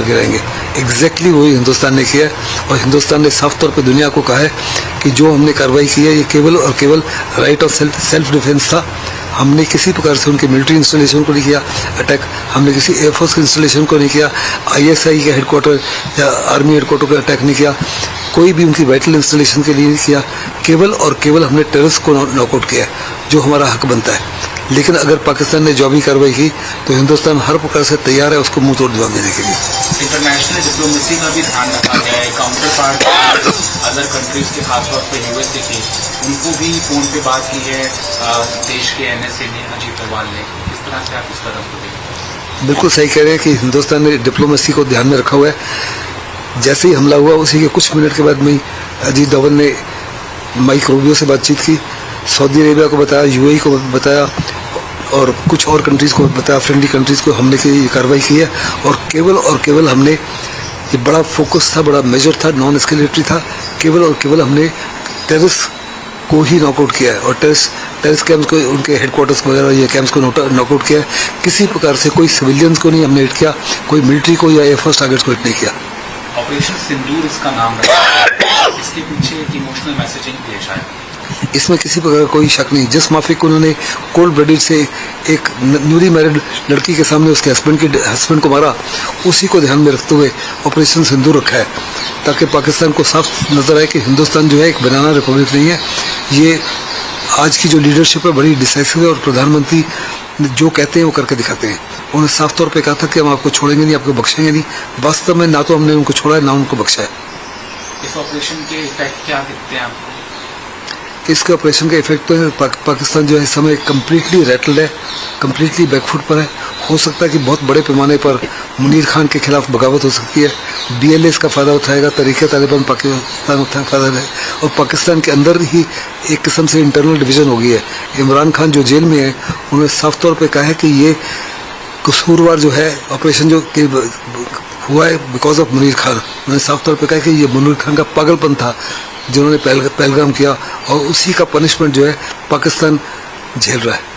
गिराएंगे। Exactly वही हिंदुस्तान ने किया है और हिंदुस्तान ने साफ तौर पे दुनिया को कहा है कि जो हमने कार्रवाई की है ये केवल और केवल राइट ऑफ सेल्फ डिफेंस था। हमने किसी प्रकार से उनके मिलिट्री इंस्टॉलेशन को नहीं किया अटैक, हमने किसी एयरफोर्स के इंस्टॉलेशन को नहीं किया, ISI के हेडक्वार्टर या आर्मी हेडक्वार्टर को अटैक नहीं किया, कोई भी उनकी वाइटल इंस्टॉलेशन के लिए नहीं किया। केवल और केवल हमने टेररिस्ट को नॉकआउट किया जो हमारा हक बनता है। लेकिन अगर पाकिस्तान ने जो भी कार्रवाई की तो हिंदुस्तान हर प्रकार से तैयार है उसको मुंह तोड़ जवाब देने के लिए। इंटरनेशनल डिप्लोमेसी का भी ध्यान रखा गया है। काउंटर पार्ट अदर कंट्रीज के खासतौर पे USA के, उनको भी फोन पे बात की है देश के NSA ने, अजीत डोभाल ने। किस तरह से आप इस तरफ को देखते हैं? बिल्कुल सही कह रहे हैं कि हिंदुस्तान ने डिप्लोमेसी को ध्यान में रखा हुआ है। जैसे ही हमला हुआ उसी के कुछ मिनट के बाद में अजीत डोभाल ने माइक रूबियो से बातचीत की, सऊदी अरेबिया को बताया, UAE को बताया और कुछ और कंट्रीज को बताया, फ्रेंडली कंट्रीज को हमने की कार्रवाई की है। और केवल हमने ये बड़ा फोकस था, बड़ा मेजर था, नॉन एस्केलेटरी था। केवल और केवल हमने टेररिस्ट को ही नॉकआउट किया है और टेररिस्ट कैंप्स को, उनके हेडक्वार्टर्स वगैरह ये कैंप्स को नॉकआउट किया है। किसी प्रकार से कोई सिविलियंस को नहीं हमने हिट किया, कोई मिलिट्री को या एयरफोर्स टारगेट्स को हिट नहीं किया। ऑपरेशन सिंदूर इसका नाम रखा है, इसके पीछे एक इमोशनल मैसेजिंग भी है शायद। इसमें किसी प्रकार का कोई शक नहीं। जिस माफी को उन्होंने कोल्ड ब्लडेड से एक न्यूली मैरिड लड़की के सामने उसके हस्बैंड को मारा, उसी को ध्यान में रखते हुए ऑपरेशन सिंदूर रखा है ताकि पाकिस्तान को साफ नजर आए कि हिंदुस्तान जो है एक बनाना रिपब्लिक नहीं है। ये आज की जो लीडरशिप है बड़ी डिसाइसिव है और प्रधानमंत्री जो कहते हैं वो करके दिखाते हैं। उन्होंने साफ तौर पे कहा था कि हम आपको छोड़ेंगे नहीं, आपको बख्शेंगे नहीं। वास्तव में ना तो हमने उनको छोड़ा है ना उनको बख्शा है। इस ऑपरेशन के इफेक्ट क्या दिखते हैं आपको? इसके ऑपरेशन का इफेक्ट तो है पाकिस्तान जो है इस समय कम्प्लीटली रैटल्ड है, कम्प्लीटली बैकफुट पर है। हो सकता है कि बहुत बड़े पैमाने पर मुनीर खान के खिलाफ बगावत हो सकती है। BLA इसका फ़ायदा उठाएगा, तरीके तालिबान पाकिस्तान फ़ायदा है और पाकिस्तान के अंदर ही एक किस्म से इंटरनल डिवीज़न हो गई है। इमरान खान जो जेल में है उन्होंने साफ तौर पर कहा है कि ये कसूरवार जो है ऑपरेशन जो हुआ है बिकॉज ऑफ मुनीर खान। उन्होंने साफ तौर पर कहा कि ये मुनीर खान का पागलपन था जिन्होंने पहलगाम किया और उसी का पनिशमेंट जो है पाकिस्तान झेल रहा है।